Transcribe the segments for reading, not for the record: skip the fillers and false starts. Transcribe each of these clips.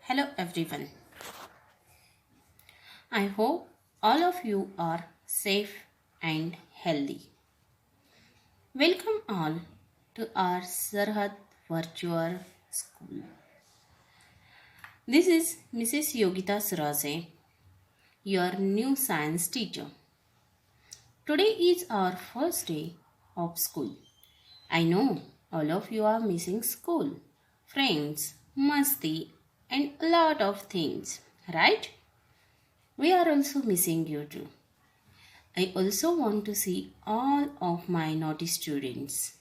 Hello everyone. I hope all of you are safe and healthy. Welcome all to our Sarhad Virtual School. This is Mrs. Yogita Suraze, your new science teacher. Today is our first day of school. I know all of you are missing school, friends, masti, and a lot of things, right? We are also missing you too. I also want to see all of my naughty students.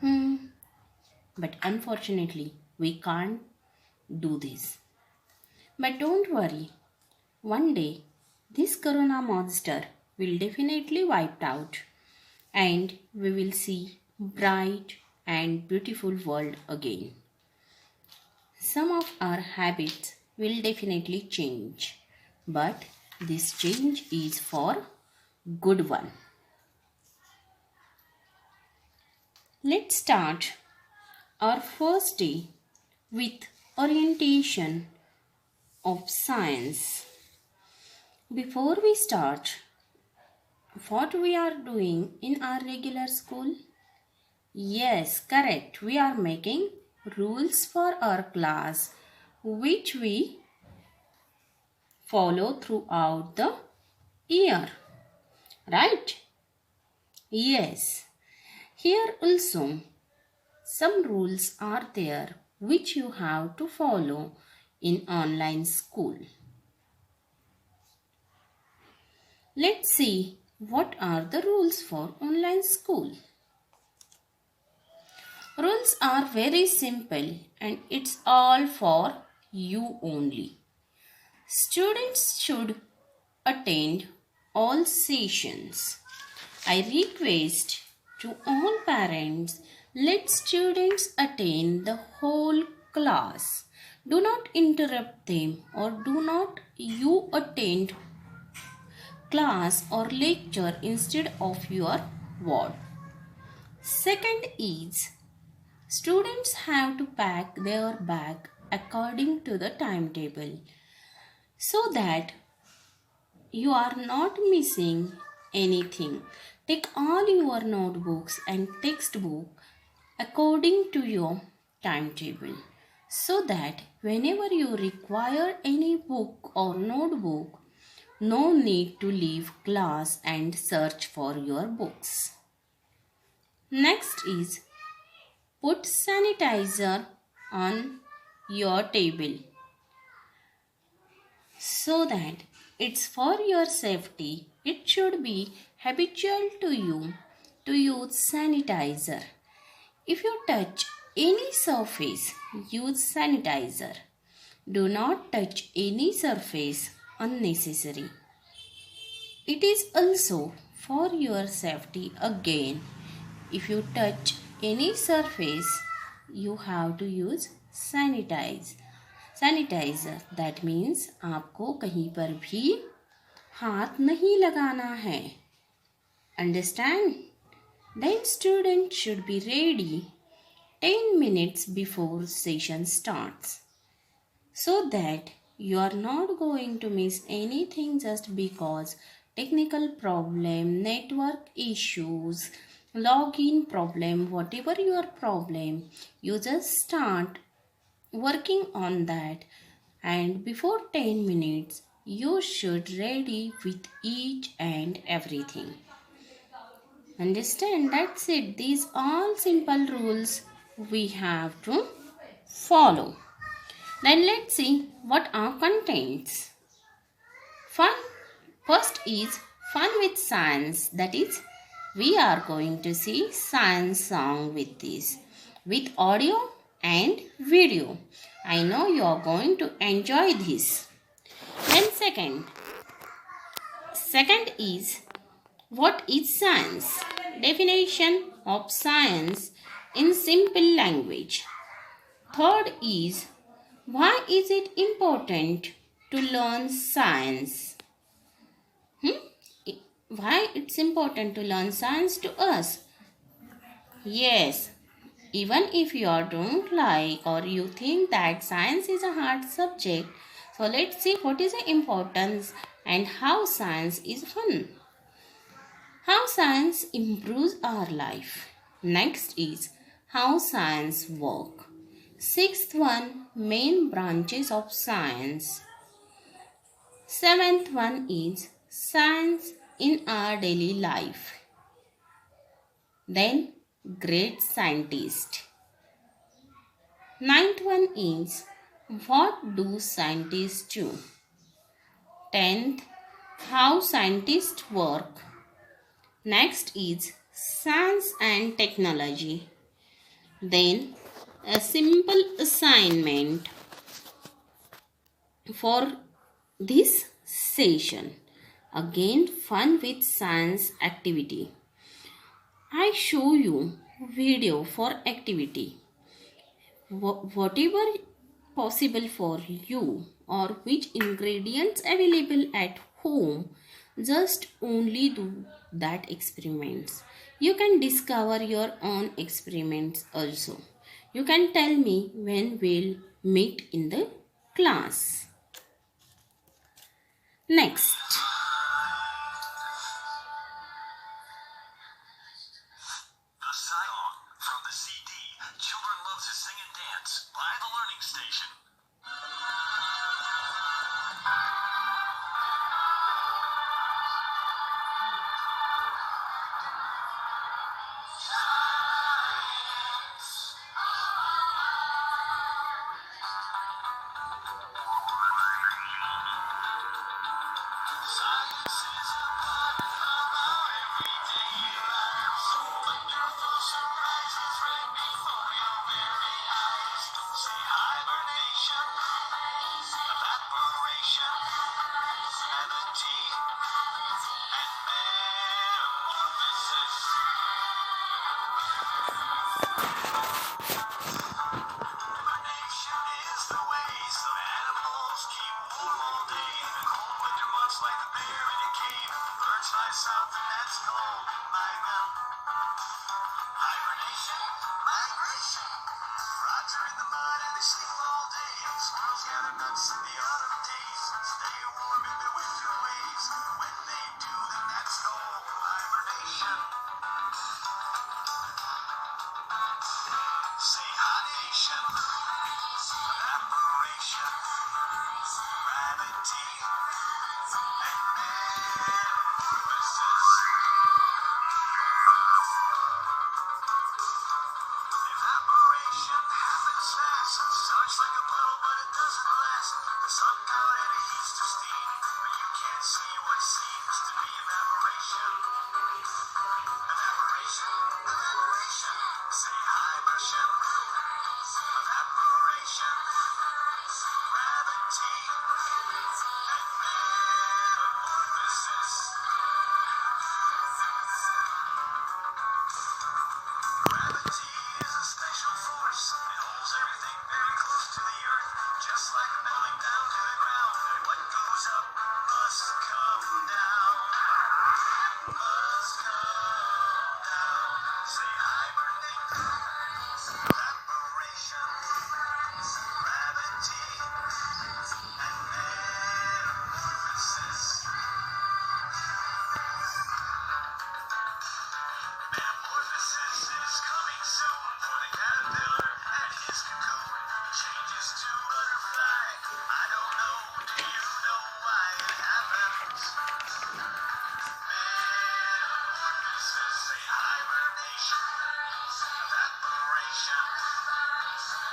But unfortunately, we can't do this. But don't worry, one day this corona monster will definitely wipe out and we will see bright and beautiful world again. Some of our habits will definitely change, but this change is for good one. Let's start our first day with orientation of science. Before we start, what we are doing in our regular school? Yes, correct. We are making rules for our class which we follow throughout the year. Right? Yes. Here also some rules are there which you have to follow in online school. Let's see what are the rules for online school. Rules are very simple and it's all for you only. Students should attend all sessions. I request to all parents, let students attend the whole class. Do not interrupt them or do not you attend class or lecture instead of your ward. Second is, students have to pack their bag according to the timetable so that you are not missing anything. Take all your notebooks and textbook according to your timetable so that whenever you require any book or notebook, no need to leave class and search for your books. Next is put sanitizer on your table so that it's for your safety. It should be habitual to you to use sanitizer. If you touch any surface, use sanitizer. Do not touch any surface unnecessary. It is also for your safety again. If you touch any surface, you have to use sanitizer. That means आपको कहीं पर भी हाथ नहीं लगाना है. Understand? Then students should be ready 10 minutes before session starts so that you are not going to miss anything just because technical problem, network issues, login problem, whatever your problem, you just start working on that and before 10 minutes you should ready with each and everything. Understand? That's it. These all simple rules we have to follow. Then let's see what are contents. First is fun with science. That is, we are going to see science song with this, with audio and video. I know you are going to enjoy this. Then second is what is science? Definition of science in simple language. Third is why is it important to learn science? Why it's important to learn science to us? Yes, Even if you don't like or you think that science is a hard subject, so let's see what is the importance and how science is fun. How science improves our life. Next is how science work. Sixth one, main branches of science. Seventh one is science in our daily life. Then great scientist. Ninth one is what do scientists do? 10th, how scientists work. Next is science and technology. Then a simple assignment for this session. Again, fun with science activity. I show you video for activity. Whatever possible for you or which ingredients available at home, just only do that experiments. You can discover your own experiments also. You can tell me when we'll meet in the class. Next. The song from the CD Children Love to Sing and Dance by the Learning Station. Science is a part of our everyday lives. Wonderful surprises right before your very eyes. Say hibernation, evaporation, gravity, and metamorphosis. Hibernation is the way some animals keep warm all day. In the cold winter months like the bear in a cave. Birds fly south and that's called migration. Hibernation, migration. Frogs are in the mud and they sleep all day. Squirrels gather nuts in the autumn days. Stay warm in their winter ways. When they do, then that's called hibernation. Say hibernation, evaporation, gravity, and metamorphosis. Evaporation happens fast. Starts like a puddle, but it doesn't last. The sun out and it heats to steam, but you can't see what seems to be evaporation. Evaporation, evaporation. Say hibernation, evaporation, gravity, and metamorphosis. Gravity is a special force. It holds everything very close to the earth, just like melting down to the ground. What goes up must come down. Must come down. Say hibernate, evaporation, gravity, and metamorphosis. Metamorphosis is coming soon for the caterpillar and his cocoon. Changes to butterfly. I don't know. Do you know why it happens? Metamorphosis, say hibernation, evaporation,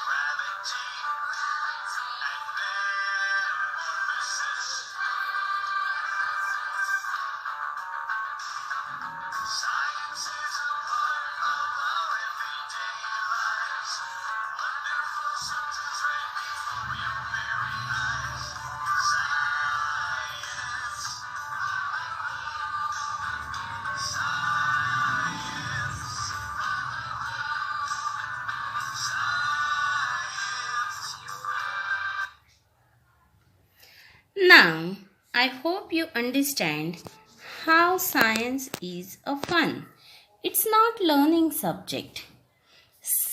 gravity, and metamorphosis. Science is a part of our everyday lives. Wonderful something right before your very eyes. Science. Science. Science. Now, I hope you understand how science is a fun. It's not learning subject.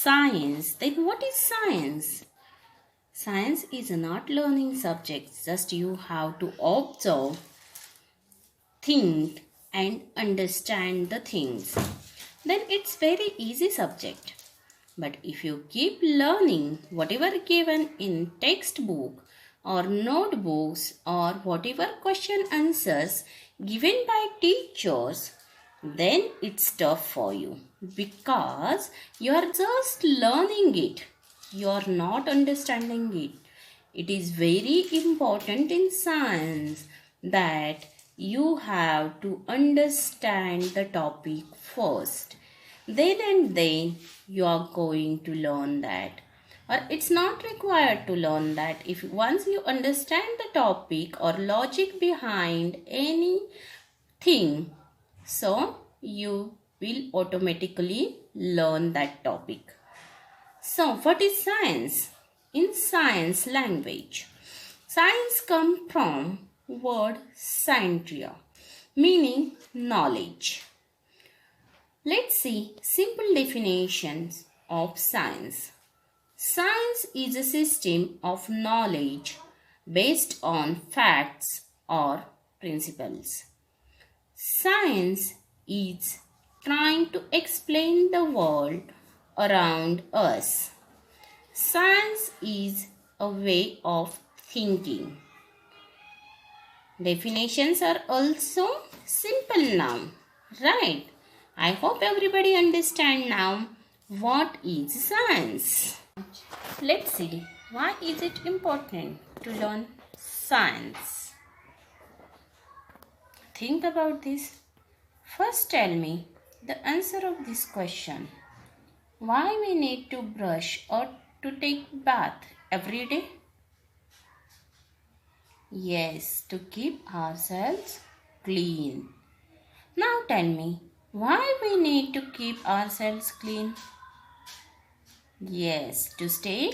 science. Then what is science? Science is not learning subjects, just you have to observe, think and understand the things. Then it's very easy subject. But if you keep learning whatever given in textbook or notebooks or whatever question answers given by teachers, then it's tough for you because you are just learning it. You are not understanding it. It is very important in science that you have to understand the topic first. Then and then you are going to learn that. Or it's not required to learn that. If once you understand the topic or logic behind anything, so you will automatically learn that topic. So what is science? In science language, science comes from word scientia, meaning knowledge. Let's see simple definitions of science. Science is a system of knowledge based on facts or principles. Science is trying to explain the world around us. Science is a way of thinking. Definitions are also simple now, right? I hope everybody understand now what is science. Let's see why is it important to learn science. Think about this. First tell me the answer of this question. Why we need to brush or to take bath every day? Yes, to keep ourselves clean. Now tell me, why we need to keep ourselves clean? Yes, to stay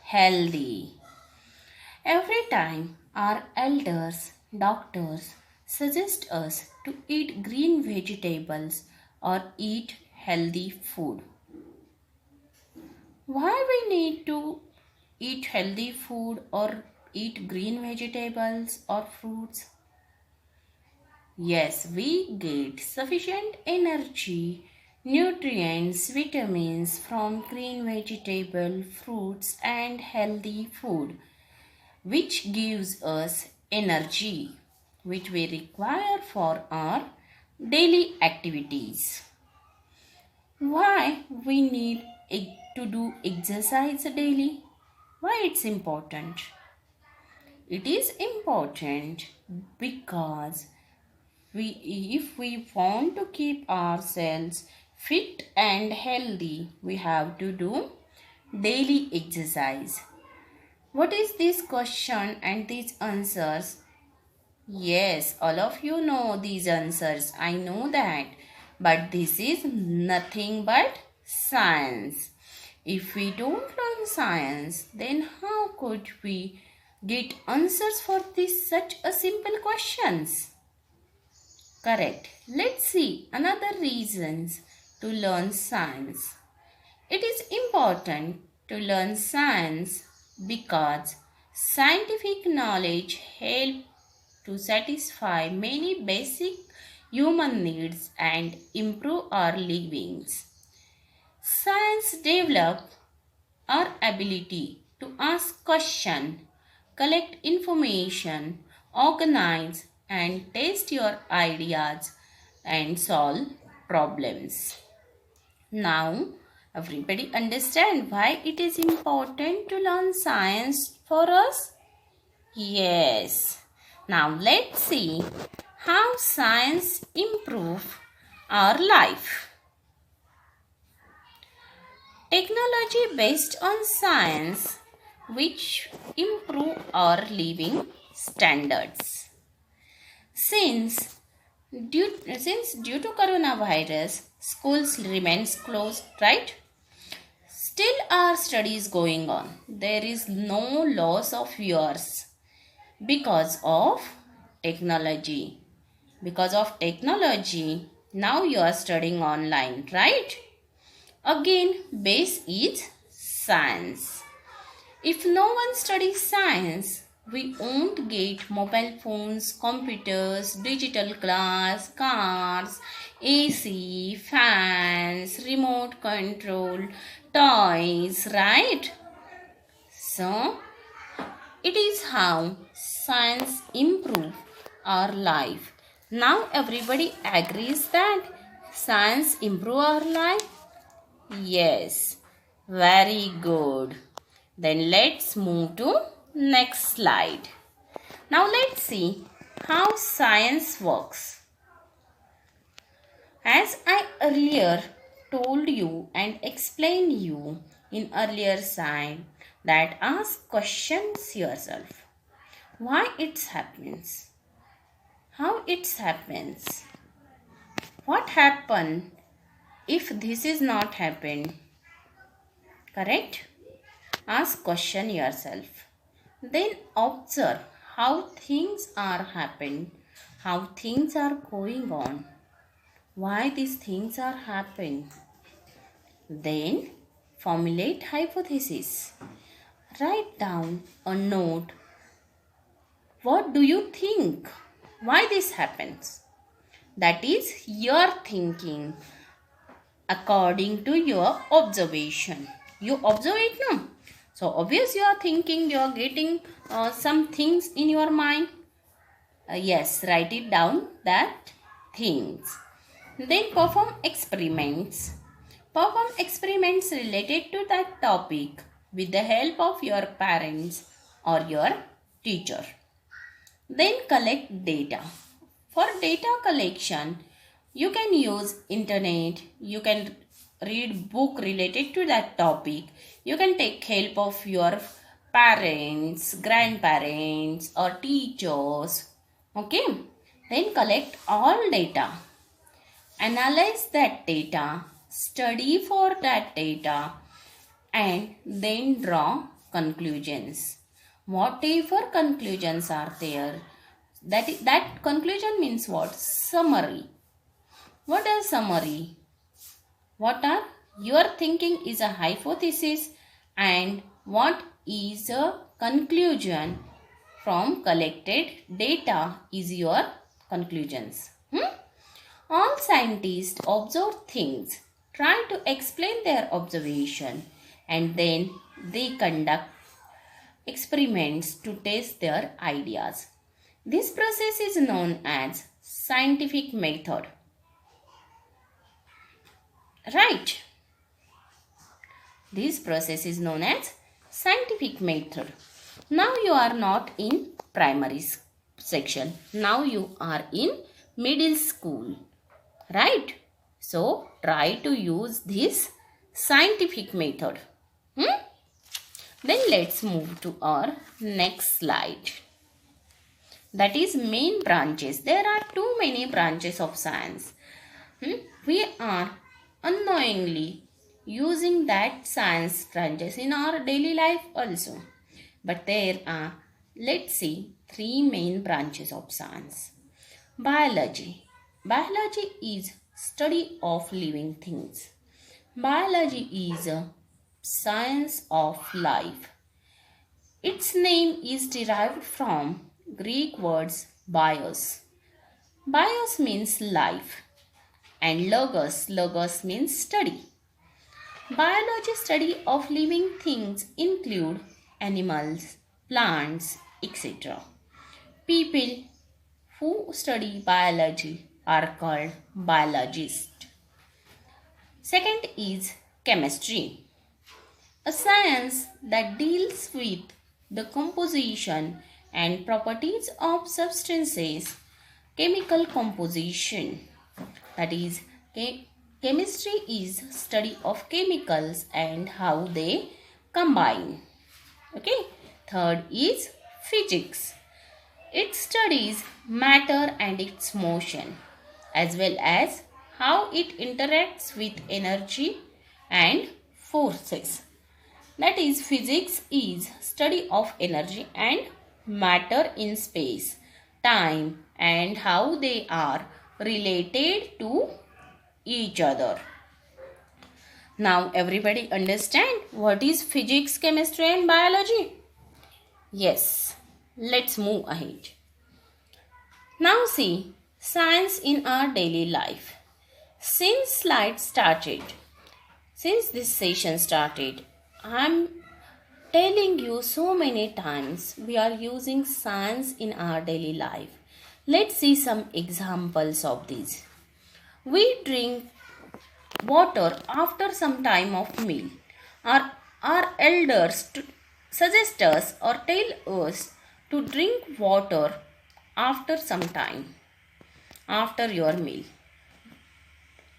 healthy. Every time our elders, doctors suggest us to eat green vegetables or eat healthy food. Why we need to eat healthy food or eat green vegetables or fruits? Yes, we get sufficient energy, nutrients, vitamins from green vegetable, fruits and healthy food, which gives us energy, which we require for our daily activities. Why we need to do exercise daily? Why it's important? It is important because if we want to keep ourselves fit and healthy, we have to do daily exercise. What is this question and these answers? Yes, all of you know these answers. I know that. But this is nothing but science. If we don't learn science, then how could we get answers for this such a simple questions? Correct. Let's see another reasons to learn science. It is important to learn science because scientific knowledge helps to satisfy many basic human needs and improve our livings. Science develops our ability to ask questions, collect information, organize and test your ideas and solve problems. Now, everybody understand why it is important to learn science for us? Yes. Now let's see how science improve our life. Technology based on science which improve our living standards. Since due to coronavirus, schools remains closed, right? Still our studies going on. There is no loss of years because of technology. Because of technology, now you are studying online, right? Again, base is science. If no one studies science, we won't get mobile phones, computers, digital class, cars, AC, fans, remote control, toys, right? So, it is how science improve our life. Now everybody agrees that science improve our life? Yes, very good. Then let's move to next slide. Now let's see how science works. As I earlier told you and explained you in earlier slide that ask questions yourself. Why it happens? How it happens? What happened if this is not happened? Correct? Ask question yourself. Then observe how things are happening, how things are going on, why these things are happening. Then formulate hypothesis. Write down a note. What do you think? Why this happens? That is your thinking according to your observation. You observe it, no? So obvious you are thinking, you are getting some things in your mind. Yes, write it down, that things. Then perform experiments. Perform experiments related to that topic with the help of your parents or your teacher. Then collect data. For data collection, you can use internet, you can read book related to that topic, you can take help of your parents, grandparents or teachers. Okay, then collect all data, analyze that data, study for that data, and then draw conclusions. Whatever conclusions are there, that conclusion means what? Summary. What is summary? What are your thinking is a hypothesis and what is a conclusion from collected data is your conclusions. All scientists observe things, try to explain their observation, and then they conduct experiments to test their ideas. This process is known as scientific method. Right? This process is known as scientific method. Now you are not in primary section. Now you are in middle school. Right? So try to use this scientific method. Then let's move to our next slide. That is main branches. There are too many branches of science. We are unknowingly using that science branches in our daily life also. But there are, let's see, three main branches of science. Biology. Biology is study of living things. Biology is a science of life. Its name is derived from Greek words bios. Bios means life and logos means study. Biology study of living things include animals, plants, etc. People who study biology are called biologists. Second is chemistry, a science that deals with the composition and properties of substances, chemical composition. That is, chemistry is study of chemicals and how they combine. Okay. Third is physics. It studies matter and its motion, as well as how it interacts with energy and forces. That is, physics is study of energy and matter in space, time, and how they are related to each other. Now everybody understand what is physics, chemistry and biology? Yes, let's move ahead. Now see, science in our daily life. Since this session started, I'm telling you so many times we are using science in our daily life. Let's see some examples of these. We drink water after some time of meal. Our elders suggest us or tell us to drink water after some time, after your meal.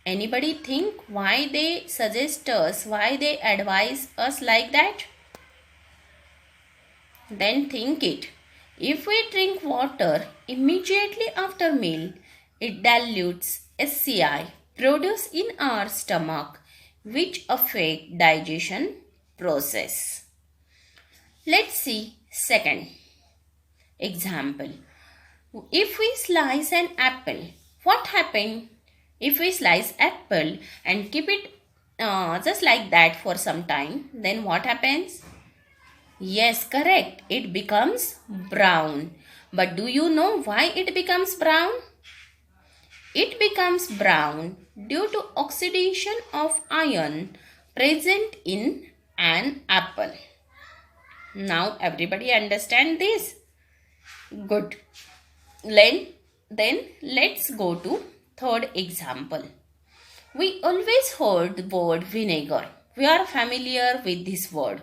Anybody think why they suggest us, why they advise us like that? Then think it. If we drink water immediately after meal, it dilutes SCI produced in our stomach, which affect digestion process. Let's see second example. If we slice an apple, what happens? If we slice apple and keep it just like that for some time, then what happens? Yes, correct. It becomes brown. But do you know why it becomes brown? It becomes brown due to oxidation of iron present in an apple. Now everybody understand this? Good. Then let's go to third example. We always heard the word vinegar. We are familiar with this word.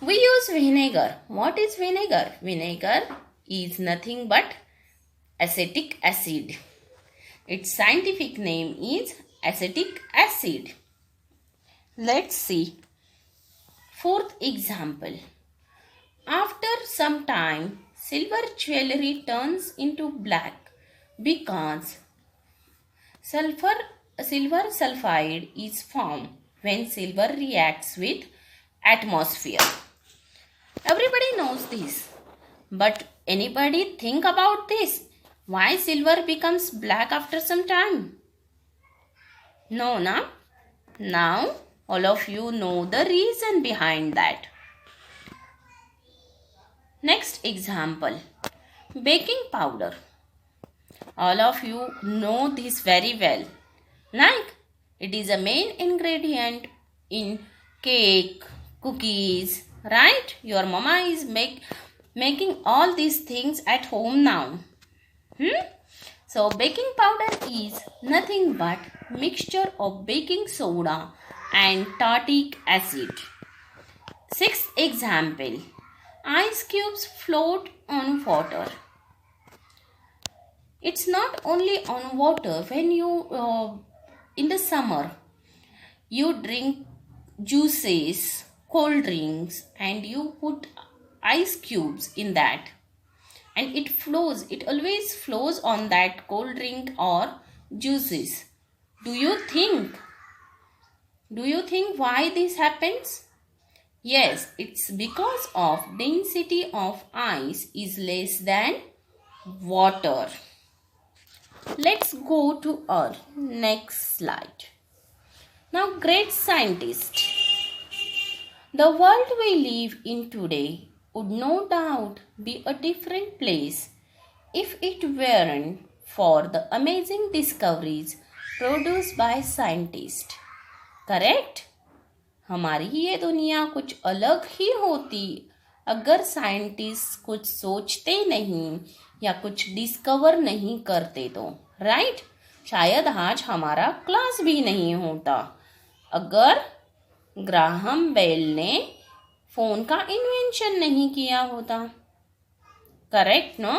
We use vinegar. What is vinegar? Vinegar is nothing but acetic acid. Its scientific name is acetic acid. Let's see fourth example. After some time, silver jewelry turns into black because silver sulfide is formed when silver reacts with atmosphere. Everybody knows this. But anybody think about this? Why silver becomes black after some time? No, na? Now all of you know the reason behind that. Next example, baking powder. All of you know this very well. Like, it is a main ingredient in cake, cookies, right? Your mama is making all these things at home now. So baking powder is nothing but mixture of baking soda and tartaric acid. Sixth example, ice cubes float on water. It's not only on water. When you in the summer you drink juices, cold drinks, and you put ice cubes in that, and it flows. It always flows on that cold drink or juices. Do you think why this happens? Yes, it's because of density of ice is less than water. Let's go to our next slide. Now, great scientist. The world we live in today would no doubt be a different place if it weren't for the amazing discoveries produced by scientists. Correct? हमारी ये दुनिया कुछ अलग ही होती अगर scientist कुछ सोचते नहीं या कुछ डिस्कवर नहीं करते तो, राइट? शायद आज हमारा क्लास भी नहीं होता अगर ग्राहम बेल ने फोन का इन्वेंशन नहीं किया होता. Correct, no?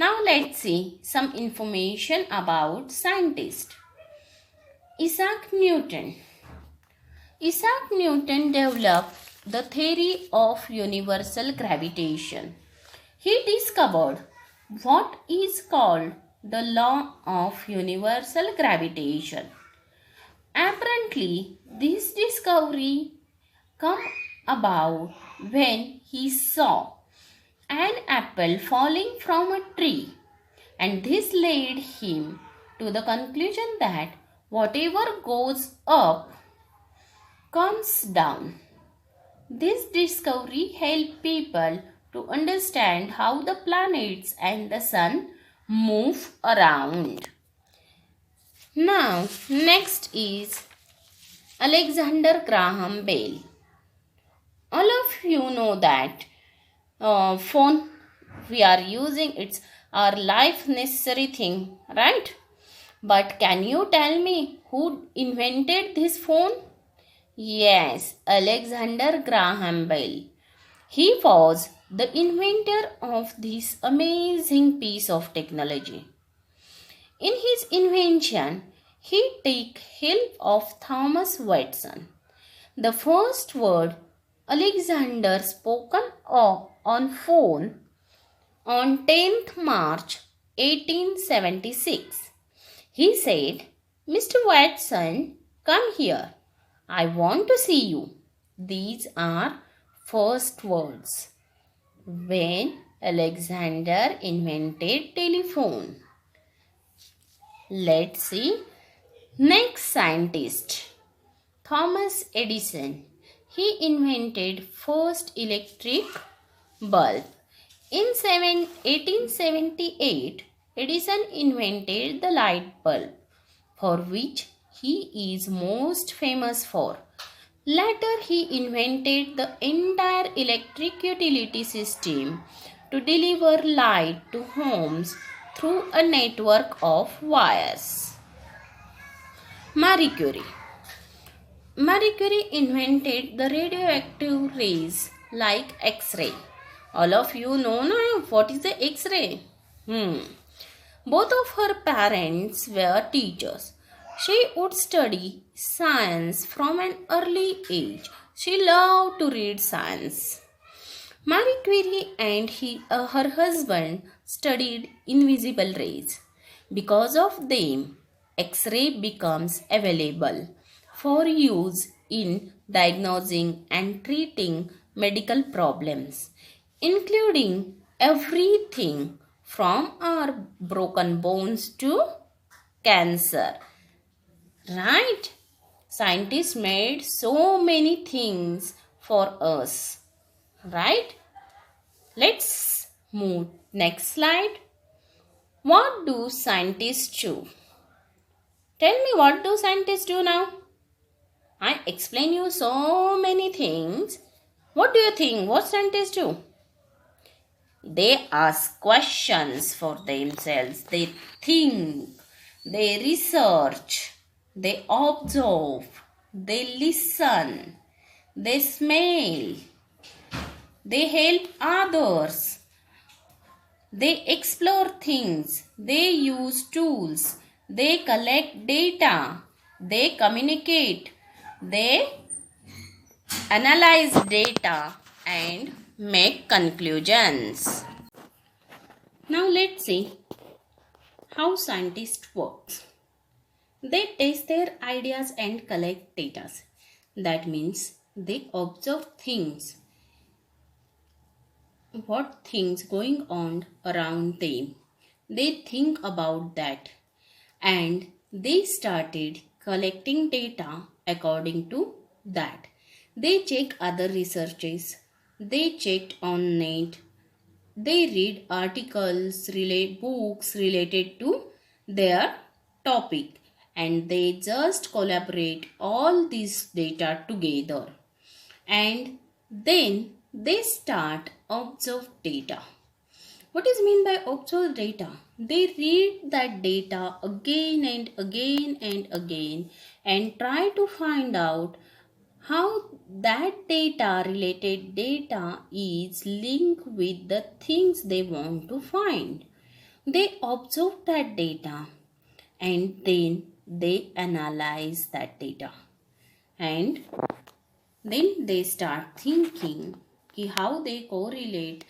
Now let's see some information about scientist. Isaac Newton developed the theory of universal gravitation. He discovered what is called the law of universal gravitation. Apparently, this discovery came about when he saw an apple falling from a tree, and this led him to the conclusion that whatever goes up comes down. This discovery helped people to understand how the planets and the sun move around. Now, next is Alexander Graham Bell. All of you know that phone we are using, it's our life necessary thing, right? But can you tell me who invented this phone? Yes, Alexander Graham Bell. He was the inventor of this amazing piece of technology. In his invention, he took help of Thomas Watson. The first word Alexander spoken on phone on 10th March 1876. He said, "Mr. Watson, come here. I want to see you." These are first words when Alexander invented telephone. Let's see. Next scientist, Thomas Edison. He invented first electric bulb. In 1878, Edison invented the light bulb, for which he is most famous for. Later, he invented the entire electric utility system to deliver light to homes through a network of wires. Marie Curie. Marie Curie invented the radioactive rays like X-ray. All of you know now what is the X-ray? Both of her parents were teachers. She would study science from an early age. She loved to read science. Marie Curie and her husband studied invisible rays. Because of them, X-ray becomes available for use in diagnosing and treating medical problems, including everything from our broken bones to cancer. Right? Scientists made so many things for us. Right? Let's move next slide. What do scientists do? Tell me, what do scientists do now? I explain you so many things. What do you think? What scientists do? They ask questions for themselves. They think. They research. They observe. They listen. They smell. They help others. They explore things. They use tools. They collect data. They communicate. They analyze data and make conclusions. Now let's see how scientists work. They test their ideas and collect data. That means they observe things. What things going on around them. They think about that and they started collecting data according to that. They check other researches. They checked on net. They read articles, books related to their topic, and they just collaborate all this data together. And then they start observe data. What is mean by observe data? They read that data again and again and again and try to find out how that data related data is linked with the things they want to find. They observe that data and then they analyze that data. And then they start thinking how they correlate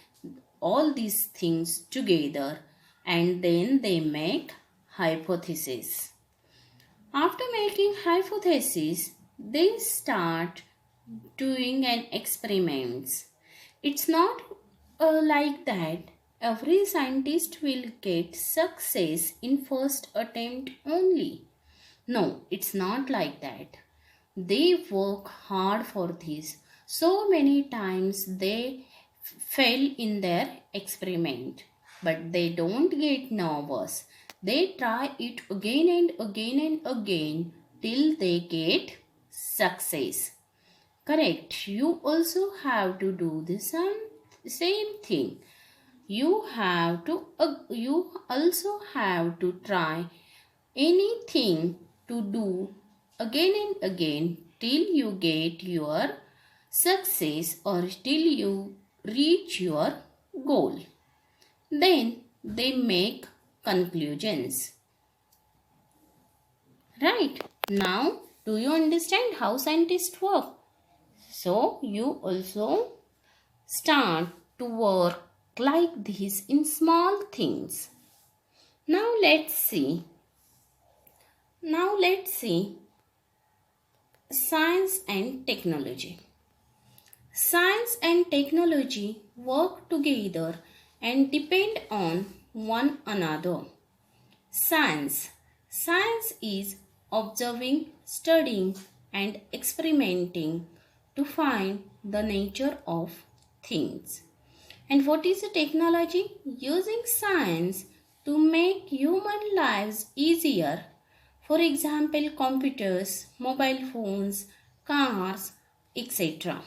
all these things together, and then they make hypothesis. After making hypothesis, they start doing an experiments. It's not like that every scientist will get success in first attempt only. No, it's not like that. They work hard for this. So many times they fail in their experiment, but they don't get nervous. They try it again and again and again till they get success. Correct. You also have to do the same thing. You also have to try anything to do again and again till you get your success or till you reach your goal. Then they make conclusions. Right? Now, do you understand how scientists work? So, you also start to work like this in small things. Now, let's see. Science and technology. Science and technology work together and depend on one another. Science. Science is observing, studying, and experimenting to find the nature of things. And what is the technology? Using science to make human lives easier. For example, computers, mobile phones, cars, etc.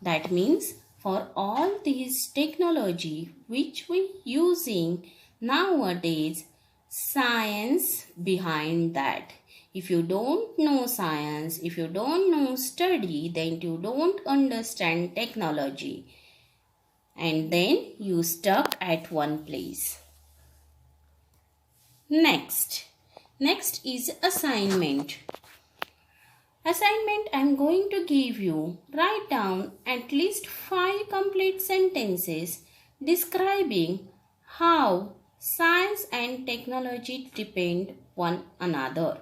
That means for all these technology which we using nowadays, science behind that. If you don't know science, if you don't know study, then you don't understand technology. And then you stuck at one place. Next is assignment. Assignment I'm going to give you. Write down at least 5 complete sentences describing how science and technology depend one another.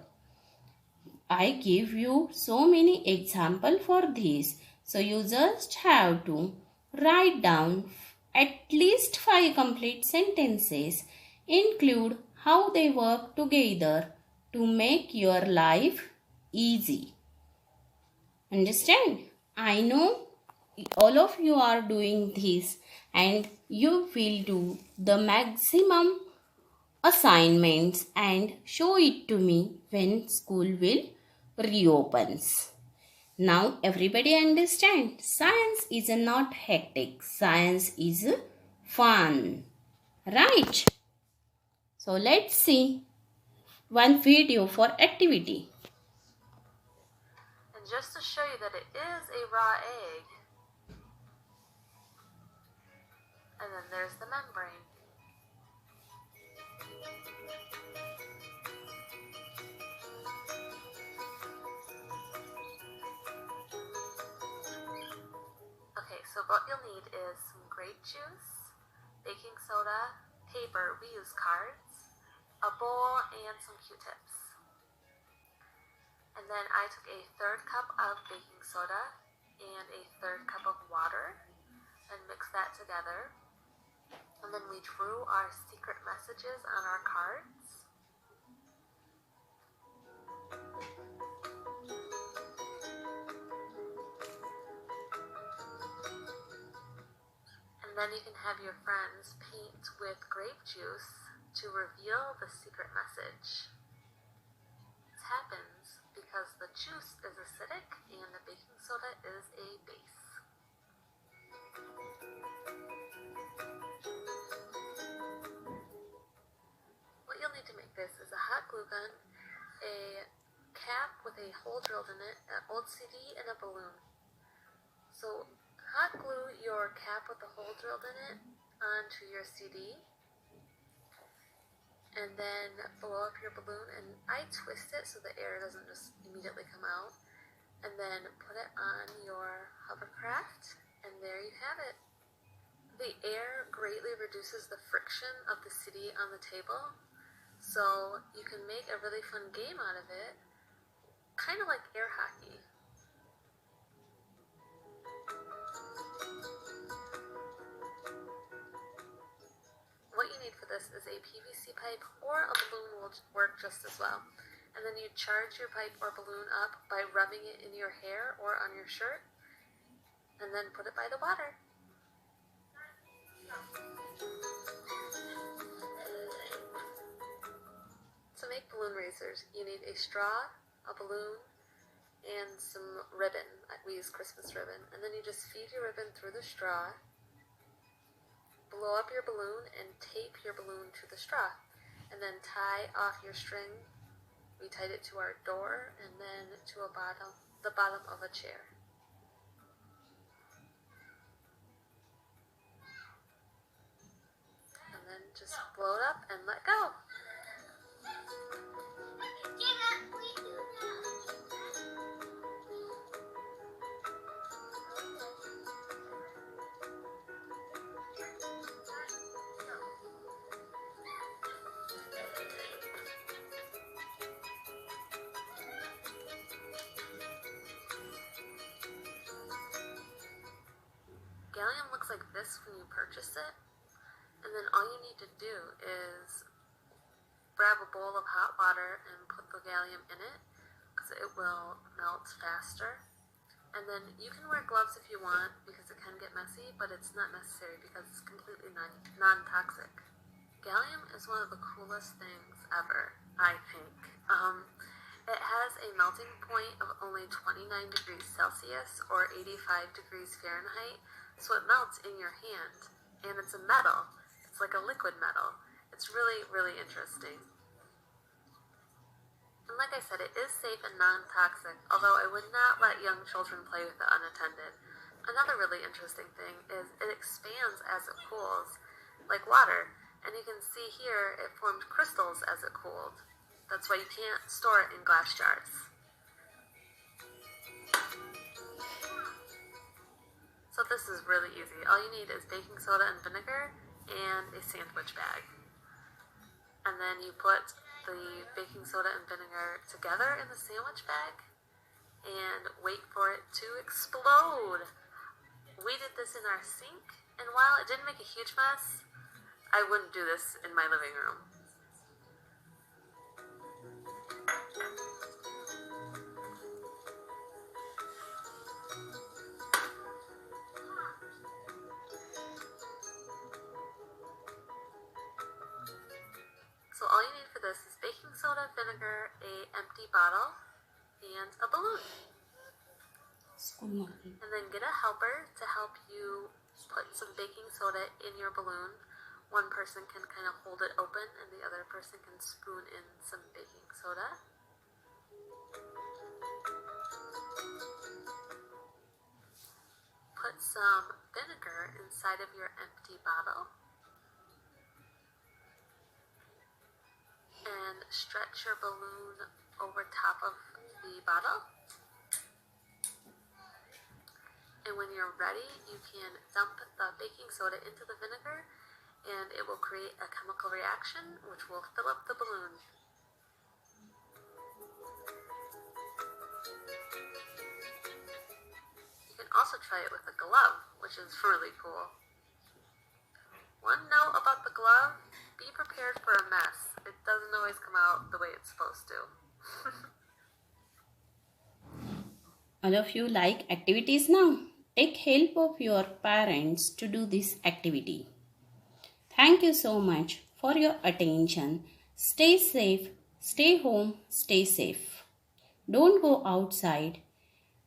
I give you so many examples for this. So you just have to write down at least 5 complete sentences. Include how they work together to make your life easy. Understand? I know all of you are doing this and you will do the maximum assignments and show it to me when school will reopens. Now everybody understand, science is not hectic, science is fun, right? So let's see one video for activity. And just to show you that it is a raw egg, and then there's the membrane. Okay, so what you'll need is some grape juice, baking soda, paper, we use cards, a bowl, and some Q-tips. And then I took a 1/3 cup of baking soda and a 1/3 cup of water and mixed that together. And then we drew our secret messages on our cards. And then you can have your friends paint with grape juice to reveal the secret message. This happens because the juice is acidic and the baking soda is a base. What you'll need to make this is a hot glue gun, a cap with a hole drilled in it, an old CD, and a balloon. So hot glue your cap with the hole drilled in it onto your CD, and then blow up your balloon, and I twist it so the air doesn't just immediately come out, and then put it on your hovercraft, and there you have it. The air greatly reduces the friction of the CD on the table, so you can make a really fun game out of it, kind of like air hockey. What you need for this is a PVC pipe, or a balloon will work just as well. And then you charge your pipe or balloon up by rubbing it in your hair or on your shirt, and then put it by the water. To make balloon raisers, you need a straw, a balloon, and some ribbon. We use Christmas ribbon. And then you just feed your ribbon through the straw, blow up your balloon, and tape your balloon to the straw. And then tie off your string. We tied it to our door and then to the bottom of a chair. And then just blow it up and let go. Gallium looks like this when you purchase it, and then all you need to do is grab a bowl of hot water and put the gallium in it, because it will melt faster. And then you can wear gloves if you want, because it can get messy, but it's not necessary because it's completely non-toxic. Gallium is one of the coolest things ever, I think. It has a melting point of only 29 degrees Celsius or 85 degrees Fahrenheit, so it melts in your hand, and it's a metal. It's like a liquid metal. It's really, really interesting. And like I said, it is safe and non-toxic, although I would not let young children play with it unattended. Another really interesting thing is it expands as it cools, like water, and you can see here it formed crystals as it cooled. That's why you can't store it in glass jars. So this is really easy. All you need is baking soda and vinegar and a sandwich bag. And then you put the baking soda and vinegar together in the sandwich bag and wait for it to explode. We did this in our sink, and while it didn't make a huge mess, I wouldn't do this in my living room. So all you need for this is baking soda, vinegar, an empty bottle, and a balloon. And then get a helper to help you put some baking soda in your balloon. One person can kind of hold it open and the other person can spoon in some baking soda. Put some vinegar inside of your empty bottle. And stretch your balloon over top of the bottle. And when you're ready, you can dump the baking soda into the vinegar, and it will create a chemical reaction which will fill up the balloon. You can also try it with a glove, which is really cool. One note about the glove: be prepared for a mess. It doesn't always come out the way it's supposed to. All of you like activities now? Take help of your parents to do this activity. Thank you so much for your attention. Stay safe, stay home, stay safe. Don't go outside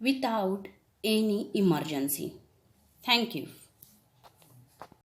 without any emergency. Thank you.